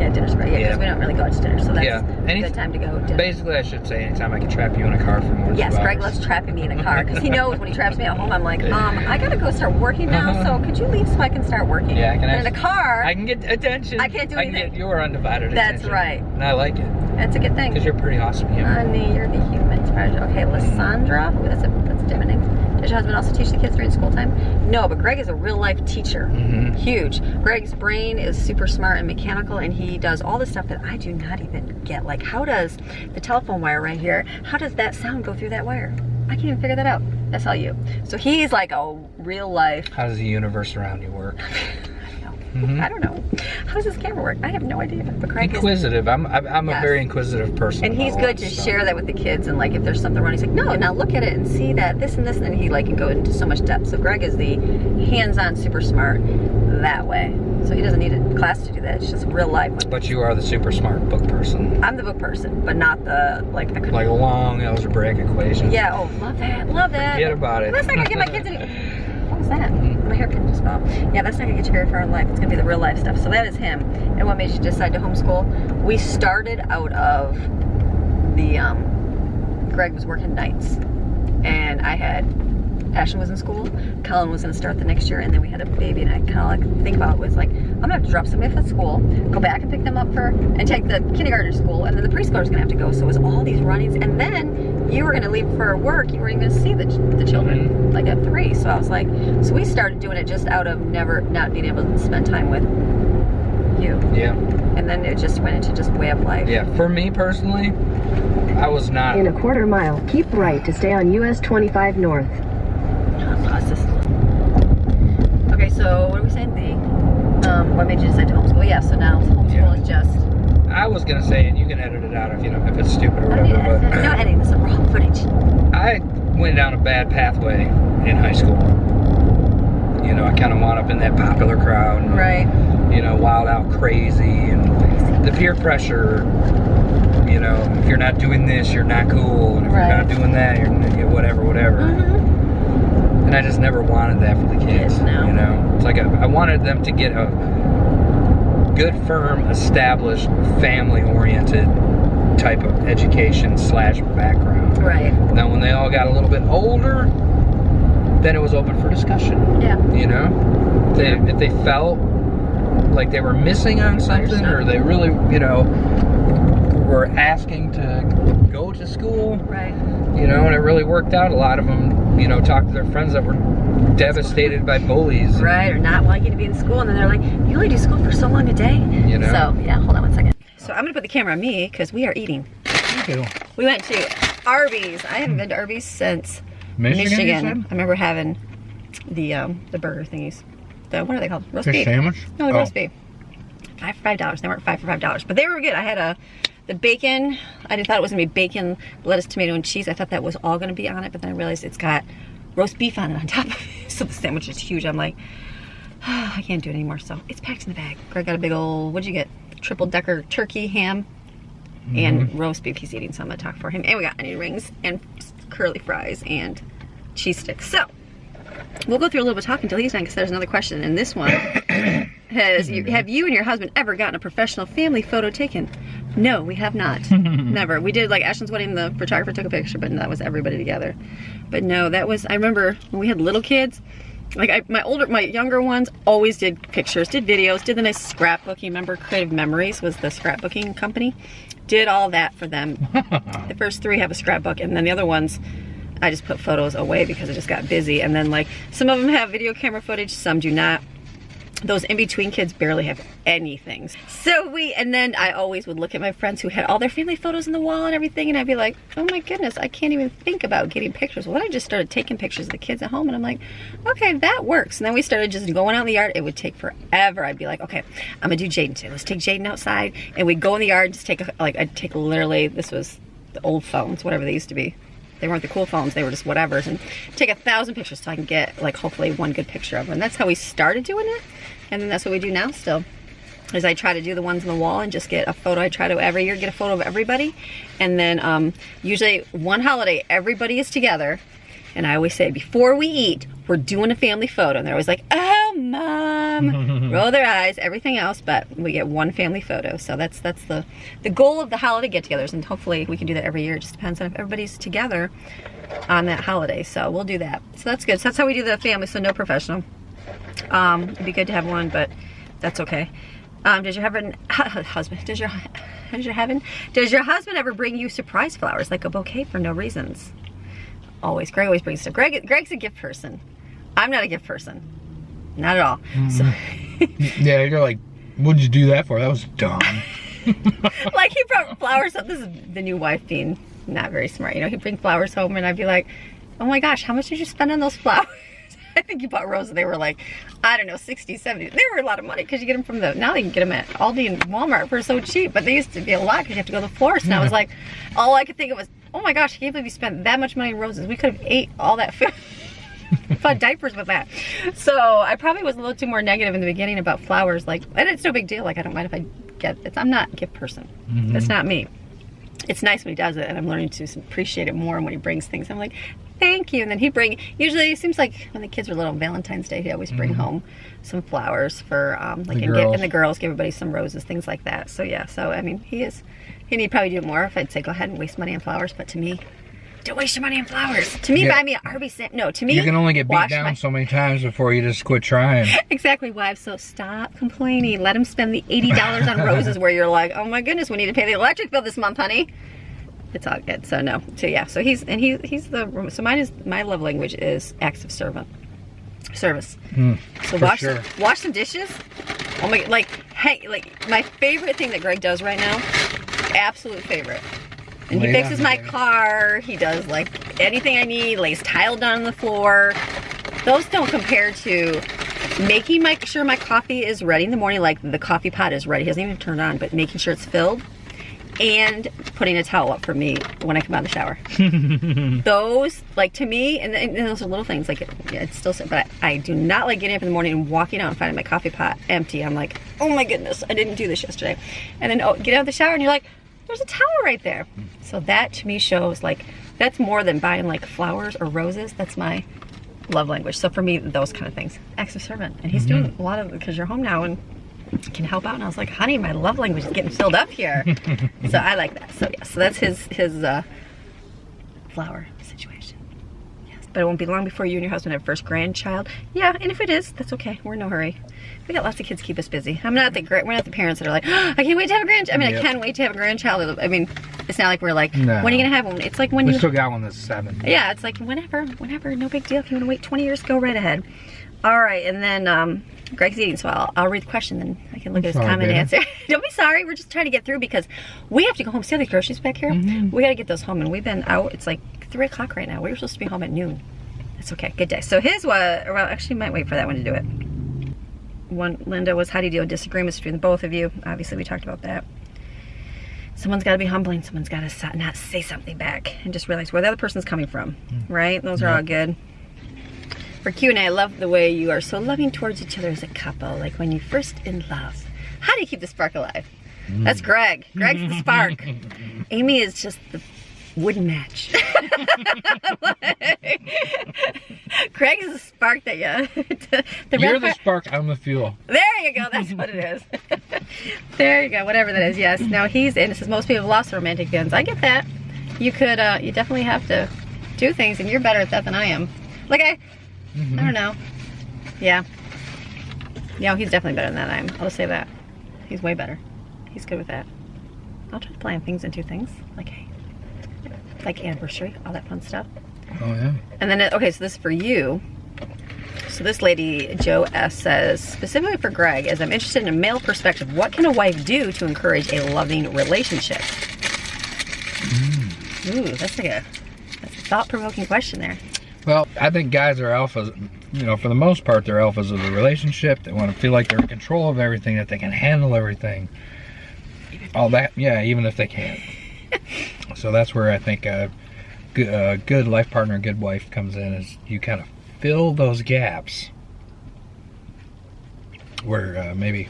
Yeah, dinner's great. Yeah, because we don't really go out to dinner, so that's a good time to go. Dinner. Basically, I should say anytime I can trap you in a car for more than 2 hours. Yes, Greg loves trapping me in a car because he knows when he traps me at home, I'm like, I gotta go start working now. So could you leave so I can start working? Yeah, I can. And in a car, I can get attention. I can't do anything. I can get your undivided attention. That's right. And I like it. That's a good thing. Because you're pretty awesome human. Honey, you're the human treasure. Okay, Lysandra. Ooh, that's a different name. Does your husband also teach the kids during school time? No, but Greg is a real life teacher. Huge. Greg's brain is super smart and mechanical, and he does all the stuff that I do not even get. Like, how does the telephone wire right here, how does that sound go through that wire? I can't even figure that out. That's all you. So he's like a real life. How does the universe around you work? I don't know. How does this camera work? I have no idea. But Craig inquisitive. I'm a very inquisitive person. And he's good to share that with the kids. And like if there's something wrong, he's like, no, now look at it and see that this and this, and he like can go into so much depth. So Greg is the hands-on, super smart that way. So he doesn't need a class to do that. It's just real life. But you are the super smart book person. I'm the book person, but not the like long algebraic equations. Yeah. Oh, love that. Love that. Forget about it. That's not gonna get my kids any. What was that? My hairpin just fell. Yeah, that's not gonna get you very far in life. It's gonna be the real life stuff. So that is him. And what made you decide to homeschool? We started out of the Greg was working nights, and Ashton was in school, Colin was gonna start the next year, and then we had a baby, and I kind of like think about it was like, I'm gonna have to drop somebody off at school, go back and pick them up and take the kindergarten to school, and then the preschooler's gonna have to go. So it was all these runnings, and then you were gonna leave for work, you weren't even gonna see the children like at 3. So I was like, so we started doing it just out of not being able to spend time with you. Yeah. And then it just went into just way of life. Yeah, for me personally, I was not. In a quarter mile, keep right to stay on US 25 North. Okay, so what are we saying? What made you decide to homeschool? Yeah, so now homeschool is just. I was gonna say, and you can edit it out if you know if it's stupid or I don't need whatever. to edit. No editing, this is raw footage. I went down a bad pathway in high school. You know, I kind of wound up in that popular crowd. And, Right. You know, wild out crazy, and the peer pressure. You know, if you're not doing this, you're not cool, and if Right. you're not doing that, you're whatever. Mm-hmm. And I just never wanted that for the kids. No. You know, it's like I wanted them to get a good, firm, established, family-oriented type of education / background. Right. Now, when they all got a little bit older, then it was open for discussion. Yeah. You know, if they felt like they were missing on something, or they really, you know, were asking to go to school. Right. You know, and it really worked out. A lot of them, you know, talked to their friends that were devastated by bullies. Right, or not liking to be in school, and then they're like, you only do school for so long a day? You know? So, yeah, hold on one second. So I'm gonna put the camera on me, because we are eating. Okay. We went to Arby's. I haven't been to Arby's since Michigan, you said? I remember having the burger thingies. What are they called? Roast Fish beef. sandwich? No, the Oh. roast beef. $5. They weren't $5 for $5, but they were good. I had the bacon. I didn't thought it was gonna be bacon, lettuce, tomato, and cheese. I thought that was all gonna be on it, but then I realized it's got roast beef on it on top of it. So the sandwich is huge. I'm like, oh, I can't do it anymore. So it's packed in the bag. Greg got a big old, what'd you get? Triple decker turkey, ham, and roast beef. He's eating, so I'm gonna talk for him. And we got onion rings and curly fries and cheese sticks. So we'll go through a little bit of talking until he's done, because there's another question. And this one have you and your husband ever gotten a professional family photo taken? No, we have not. Never. We did, like, Ashton's wedding, the photographer took a picture, but that was everybody together. But no, that was, I remember when we had little kids, like my younger ones always did pictures, did videos, did the nice scrapbooking. Remember Creative Memories was the scrapbooking company? Did all that for them. The first 3 have a scrapbook, and then the other ones, I just put photos away because I just got busy. And then, like, some of them have video camera footage, some do not. Those in-between kids barely have anything. So and then I always would look at my friends who had all their family photos on the wall and everything, and I'd be like, oh my goodness, I can't even think about getting pictures. Well, then I just started taking pictures of the kids at home, and I'm like, okay, that works. And then we started just going out in the yard. It would take forever. I'd be like, okay, I'm gonna do Jaden today. Let's take Jaden outside. And we'd go in the yard and just take, I'd take literally, this was the old phones, whatever they used to be. They weren't the cool phones, they were just whatevers, and take 1,000 pictures so I can get, like, hopefully one good picture of them. And that's how we started doing it, and then that's what we do now still. Is I try to do the ones on the wall and just get a photo. I try to every year get a photo of everybody, and then usually one holiday everybody is together, and I always say before we eat we're doing a family photo, and they're always like, oh mom, roll their eyes, everything else, but we get one family photo. So that's the goal of the holiday get-togethers, and hopefully we can do that every year. It just depends on if everybody's together on that holiday, so we'll do that. So that's good. So that's how we do the family. So no professional. It'd be good to have one, but that's okay. Does your husband ever bring you surprise flowers, like a bouquet for no reasons? Always. Greg always brings stuff. Greg's a gift person. I'm not a gift person. Not at all. So Yeah, you're like, what'd you do that for? That was dumb. like, he brought flowers up. This is the new wife being not very smart. You know, he'd bring flowers home, and I'd be like, oh my gosh, how much did you spend on those flowers? I think you bought roses. They were like, I don't know, 60, 70. They were a lot of money because you get them from now they can get them at Aldi and Walmart for so cheap, but they used to be a lot because you have to go to the florist. And I was like, all I could think of was, oh my gosh, I can't believe you spent that much money on roses. We could have ate all that food. Bought diapers with that. So I probably was a little too more negative in the beginning about flowers. Like, and it's no big deal. Like, I don't mind if I get it. I'm not a gift person. That's not me. It's nice when he does it, and I'm learning to appreciate it more when he brings things. I'm like, thank you. And then usually it seems like when the kids were little, Valentine's Day, he'd always bring home some flowers for and the girls, give everybody some roses, things like that. So yeah, so I mean, he'd probably do it more if I'd say go ahead and waste money on flowers, but to me, don't waste your money on flowers. To me, buy me an Arby's. No, to me, you can only get beat down so many times before you just quit trying. Exactly, wives. So stop complaining. Let him spend the $80 on roses where you're like, oh my goodness, we need to pay the electric bill this month, honey. It's all good. So no. So yeah. So he's my love language is acts of service. So wash some dishes. Oh my, like Hey, like my favorite thing that Greg does right now, absolute favorite. And he Lay fixes down, my baby. car. He does like anything I need, lays tile down on the floor. Those don't compare to making sure my coffee is ready in the morning, like the coffee pot is ready. He hasn't even turned on, but making sure it's filled. And putting a towel up for me when I come out of the shower. Those, like to me, and those are little things, like it's still, but I do not like getting up in the morning and walking out and finding my coffee pot empty. I'm like, oh my goodness, I didn't do this yesterday. And then get out of the shower and you're like, there's a towel right there. So that to me shows like, that's more than buying like flowers or roses. That's my love language. So for me, those kind of things, acts of servant. And he's doing a lot of it because you're home now and can help out. And I was like, honey, my love language is getting filled up here. So I like that. So yeah, so that's his flower situation. Yes, but it won't be long before you and your husband have first grandchild. Yeah, and if it is, that's okay. We're in no hurry. We got lots of kids to keep us busy. We're not the parents that are like, oh, I can't wait to have a grandchild. I mean, I can't wait to have a grandchild. I mean, it's not like we're like, No. when are you gonna have one? It's like when We you still got one that's 7. yeah, it's like whenever, no big deal. If you want to wait 20 years, go right ahead. All right, and then Greg's eating, so I'll read the question, then I can look at his Sorry, comment and baby. answer. Don't be sorry. We're just trying to get through because we have to go home. See all these groceries back here? We got to get those home, and we've been out. It's like 3 o'clock right now. We were supposed to be home at noon. It's okay. Good day. So his was, well, actually, might wait for that one to do it. One, Linda, was how do you deal with disagreements between the both of you? Obviously, we talked about that. Someone's got to be humbling. Someone's got to not say something back and just realize where the other person's coming from, right? Those are all good. For Q&A, I love the way you are so loving towards each other as a couple, like when you first in love. How do you keep the spark alive? That's Greg. Greg's the spark. Amy is just the wooden match. Greg is the spark that You're the spark, I'm the fuel. There you go, that's what it is. There you go, whatever that is, yes. Now he's, and it says most people have lost their romantic feelings. I get that. You could, you definitely have to do things, and you're better at that than I am. Like I don't know. Yeah. Yeah, he's definitely better than I am. I'll just say that. He's way better. He's good with that. I'll try to plan things into things. Like, hey, like anniversary, all that fun stuff. Oh, yeah. And then, okay, so this is for you. So this lady, Joe S, says, specifically for Greg, as I'm interested in a male perspective, what can a wife do to encourage a loving relationship? Ooh, that's a thought-provoking question there. Well, I think guys are alphas, you know, for the most part, they're alphas of the relationship. They want to feel like they're in control of everything, that they can handle everything. All that, yeah, even if they can't. So that's where I think a good life partner, a good wife comes in, is you kind of fill those gaps where maybe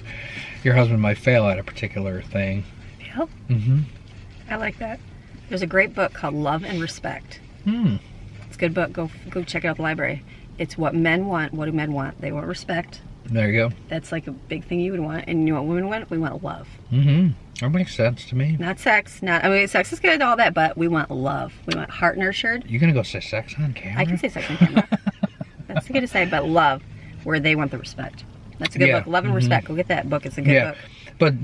your husband might fail at a particular thing. Yep. I like that. There's a great book called Love and Respect. It's a good book. Go check it out at the library. It's what men want. What do men want? They want respect. There you go. That's like a big thing you would want. And you know what women want? We want love. That makes sense to me. Not sex. I mean, sex is good and all that, but we want love. We want heart nurtured. You gonna go say sex on camera? I can say sex on camera. That's good to say, but love, where they want the respect. That's a good book. Love and Respect. Go get that book. It's a good book. But,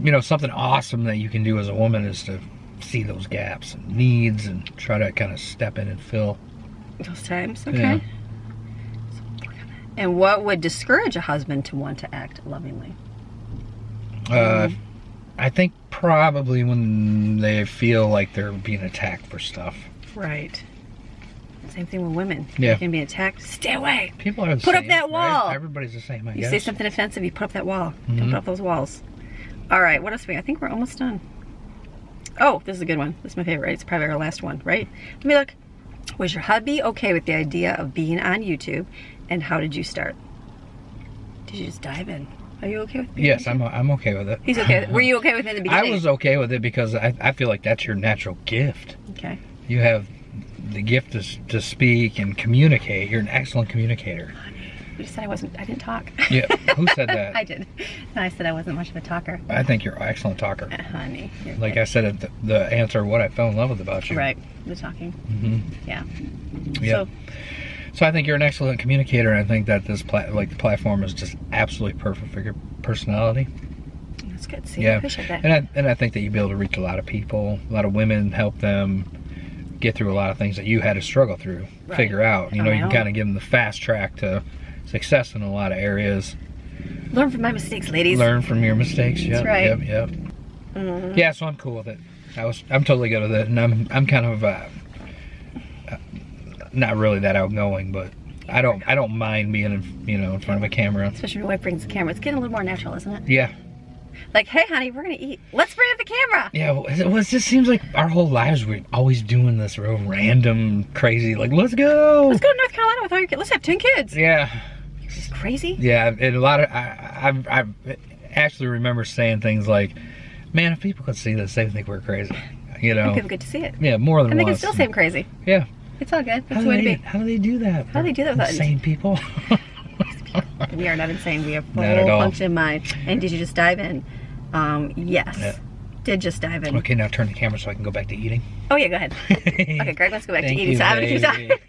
you know, something awesome that you can do as a woman is to see those gaps and needs and try to kind of step in and fill those times. Okay. Yeah. And what would discourage a husband to want to act lovingly? I think probably when they feel like they're being attacked for stuff. Right. Same thing with women. Yeah. You can be attacked. Stay away. People are the Put same, up that wall. right? Everybody's the same, I You guess. say something offensive, you put up that wall. Don't put up those walls. All right, what else do we? I think we're almost done. Oh, this is a good one. This is my favorite. It's probably our last one, right? Let me look. Was your hubby okay with the idea of being on YouTube, and how did you start? Did you just dive in? Are you okay with being Yes, on YouTube? I'm okay with it. He's okay. Were you okay with it in the beginning? I was okay with it because I feel like that's your natural gift. Okay. You have the gift to speak and communicate. You're an excellent communicator. You said I wasn't. I didn't talk. Yeah, who said that? I did. And I said I wasn't much of a talker. I think you're an excellent talker. Honey. You're Like good. I said at the answer, what I fell in love with about you. Right. The talking. Yeah. Yeah. So I think you're an excellent communicator, and I think that this the platform is just absolutely perfect for your personality. That's good. See, Yeah. I appreciate that. And I think that you'll be able to reach a lot of people, a lot of women, help them get through a lot of things that you had to struggle through, figure out. You know, you can kind of give them the fast track to success in a lot of areas. Learn from my mistakes, ladies. Learn from your mistakes. Yep, right. Yep. Yeah, so I'm cool with it. I'm totally good with it, and I'm kind of not really that outgoing, but I don't mind being in front of a camera. Especially when your wife brings the camera. It's getting a little more natural, isn't it? Yeah. Like, hey, honey, we're gonna eat. Let's bring up the camera. Yeah, well, it just seems like our whole lives we're always doing this real random, crazy, like, let's go. Let's go to North Carolina with all your kids. Let's have 10 kids. Yeah. This is crazy. Yeah, and a lot of, I actually remember saying things like, man, if people could see this, they would think we're crazy. You know? And people get to see it. Yeah, more than and they once. can still say I'm crazy. Yeah. It's all good. That's How the way to be. How do they do that? How do they do that without insane people? We are not insane. We have full Not at all. function mind. And did you just dive in? Yes. Yeah. Did just dive in. Okay, now turn the camera so I can go back to eating. Oh yeah, go ahead. Okay, Greg, let's go back to Thank eating. you, So I'm baby.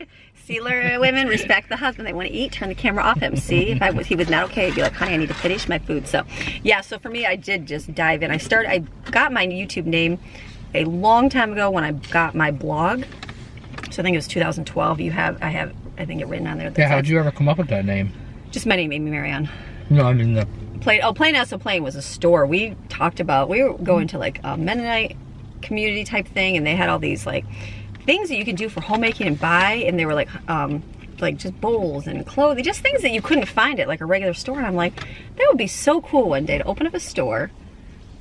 Sealer women respect the husband. They want to eat. Turn the camera off him. See, if he was not okay, I'd be like, honey, I need to finish my food. So, yeah. So for me, I did just dive in. I got my YouTube name a long time ago when I got my blog. So I think it was 2012. I think it written on there. Yeah, how'd you ever come up with that name? Just my name, Amy Maryon. No, I mean the... Plain Not So Plain was a store. We were going to like a Mennonite community type thing, and they had all these like things that you can do for homemaking and buy, and they were like just bowls and clothing, just things that you couldn't find at like a regular store. And I'm like, that would be so cool one day to open up a store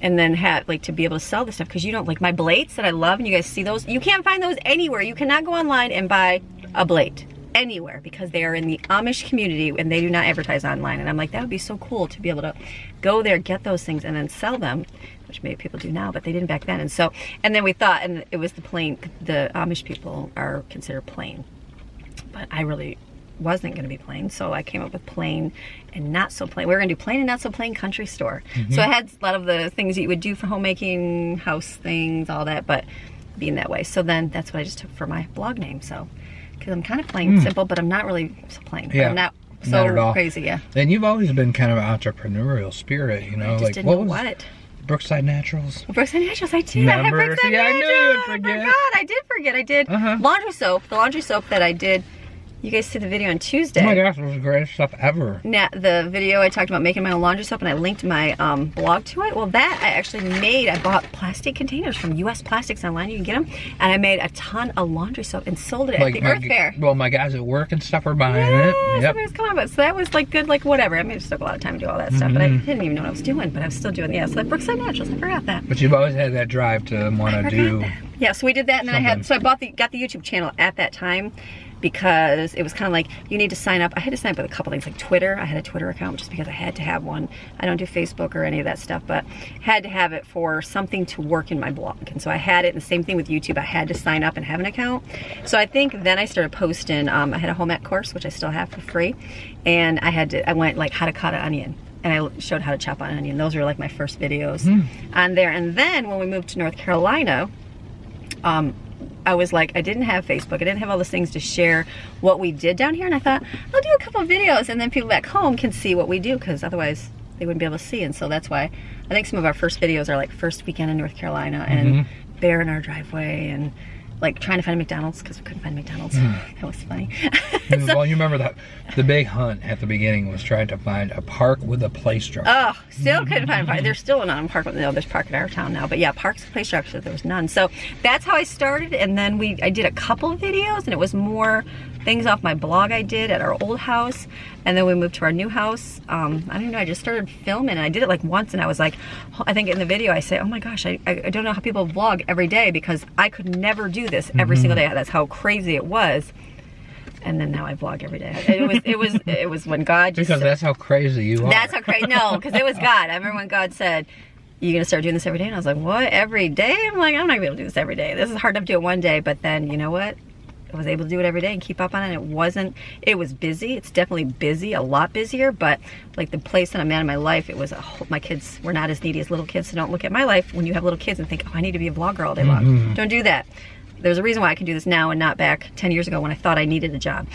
and then have like to be able to sell this stuff, because you don't like my blades that I love, and you guys see those, you can't find those anywhere. You cannot go online and buy a blade anywhere because they are in the Amish community and they do not advertise online. And I'm like, that would be so cool to be able to go there, get those things, and then sell them, which maybe people do now, but they didn't back then. And then we thought, and it was the Amish people are considered plain, but I really wasn't going to be plain, so I came up with Plain and Not So Plain. We were going to do Plain and Not So Plain country store. So I had a lot of the things that you would do for homemaking, house things, all that, but being that way. So then that's what I just took for my blog name. So because I'm kind of plain simple, but I'm not really so plain. Yeah, I'm not so not at all. crazy. Yeah. And you've always been kind of an entrepreneurial spirit, you know, I just like didn't what know was what. Brookside Naturals? Brookside Naturals, I did. I had Remember? Brookside Yeah, I knew Naturals. you would forget. I forgot. I did forget. I did laundry soap. The laundry soap that I did. You guys see the video on Tuesday. Oh my gosh, it was the greatest stuff ever. Now, the video I talked about making my own laundry soap, and I linked my blog to it. Well, that I actually made. I bought plastic containers from US Plastics online. You can get them. And I made a ton of laundry soap and sold it at the Earth Fair. Well, my guys at work and stuff are buying Yeah, it. Yep. somebody's coming about. So that was like good, like whatever. I mean, it just took a lot of time to do all that stuff, but I didn't even know what I was doing, but I was still doing, yeah. So that Brookside Naturals, I forgot that. But you've always had that drive to want to do. Yeah, so we did that, and then I got the YouTube channel at that time, because it was kind of like, you need to sign up. I had to sign up with a couple things, like Twitter. I had a Twitter account just because I had to have one. I don't do Facebook or any of that stuff, but had to have it for something to work in my blog. And so I had it, and the same thing with YouTube. I had to sign up and have an account. So I think then I started posting, I had a home ec course, which I still have for free, and I went like how to cut an onion. And I showed how to chop an onion. Those were like my first videos on there. And then when we moved to North Carolina, I was like, I didn't have Facebook. I didn't have all those things to share what we did down here. And I thought, I'll do a couple of videos, and then people back home can see what we do, because otherwise they wouldn't be able to see. And so that's why I think some of our first videos are like first weekend in North Carolina and bear in our driveway, and like trying to find a McDonald's because we couldn't find McDonald's. That was funny. Well, you remember that the big hunt at the beginning was trying to find a park with a play structure. Oh, still couldn't find a park. There's still none park. No, there's park in our town now. But yeah, parks and play structure, there was none. So that's how I started. And then I did a couple of videos, and it was more things off my blog I did at our old house. And then we moved to our new house. I don't know, I just started filming, and I did it like once, and I was like, I think in the video I say, oh my gosh, I don't know how people vlog every day, because I could never do this every single day. That's how crazy it was. And then now I vlog every day. It was when God just because that's how crazy you are. That's how crazy. No, because it was God. I remember when God said, "You're gonna start doing this every day," and I was like, "What? Every day?" I'm like, I'm not gonna be able to do this every day. This is hard enough to do it one day. But then, you know what? I was able to do it every day and keep up on it. It was busy. It's definitely busy, a lot busier. But like the place that I'm at in my life, it was my kids were not as needy as little kids. So don't look at my life when you have little kids and think, oh, I need to be a vlogger all day long. Don't do that. There's a reason why I can do this now and not back 10 years ago when I thought I needed a job.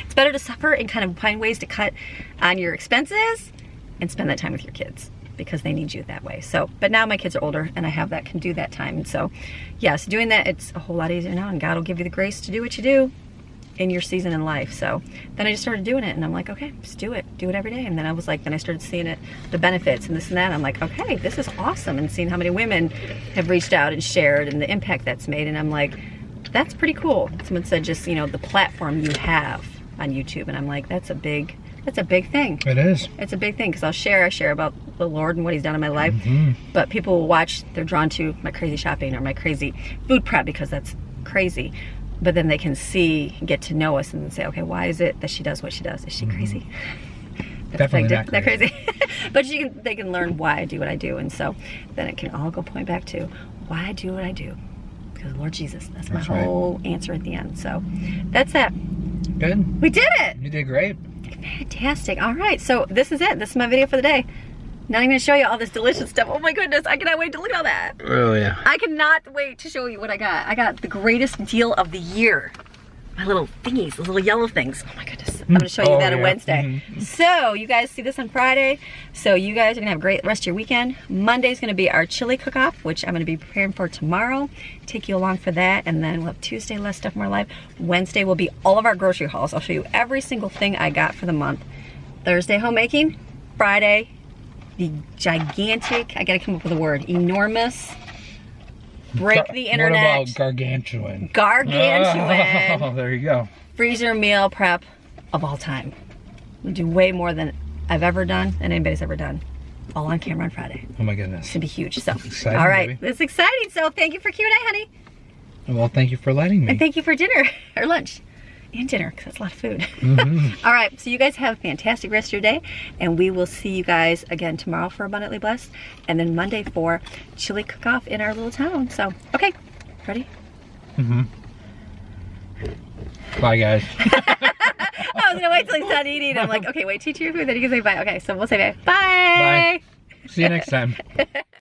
It's better to suffer and kind of find ways to cut on your expenses and spend that time with your kids, because they need you that way. So, but now my kids are older and I have that, can do that time. And so, yes, doing that, it's a whole lot easier now, and God will give you the grace to do what you do. in your season in life. So then I just started doing it, and I'm like, okay, just do it every day. And then I was like, then I started seeing it, the benefits and this and that. And I'm like, okay, this is awesome. And seeing how many women have reached out and shared and the impact that's made. And I'm like, that's pretty cool. Someone said just, you know, the platform you have on YouTube. And I'm like, that's a big thing. It is. It's a big thing, because I share about the Lord and what he's done in my life. But people will watch, they're drawn to my crazy shopping or my crazy food prep, because that's crazy. But then they can see, get to know us, and say, okay, why is it that she does what she does? Is she crazy? Definitely not that crazy. But they can learn why I do what I do, and so then it can all go point back to why I do what I do. Because Lord Jesus, that's my whole answer at the end. So that's that. Good. We did it. You did great. Fantastic. All right, so this is it. This is my video for the day. Not even gonna show you all this delicious stuff. Oh my goodness, I cannot wait to look at all that. Oh yeah. I cannot wait to show you what I got. I got the greatest deal of the year. My little thingies, the little yellow things. Oh my goodness. I'm gonna show you that on Wednesday. So you guys see this on Friday. So you guys are gonna have a great rest of your weekend. Monday's gonna be our chili cook-off, which I'm gonna be preparing for tomorrow. Take you along for that, and then we'll have Tuesday, less stuff more live. Wednesday will be all of our grocery hauls. I'll show you every single thing I got for the month. Thursday, homemaking. Friday, the gigantic, I gotta come up with a word, enormous, break the internet. What about gargantuan? Gargantuan. Oh, there you go. Freezer meal prep of all time. We'll do way more than I've ever done and anybody's ever done. All on camera on Friday. Oh my goodness. It's gonna be huge. So, Exciting, all right, baby. it's exciting. So thank you for Q&A, honey. Well, thank you for letting me. And thank you for dinner, or lunch, and dinner, because that's a lot of food. All right, so you guys have a fantastic rest of your day, and we will see you guys again tomorrow for Abundantly Blessed, and then Monday for chili cook-off in our little town. So, okay, ready? Bye, guys. I was gonna wait till he's done eating. I'm like, okay, wait till you eat your food, then you can say bye. Okay, so we'll say bye. Bye. Bye. See you next time.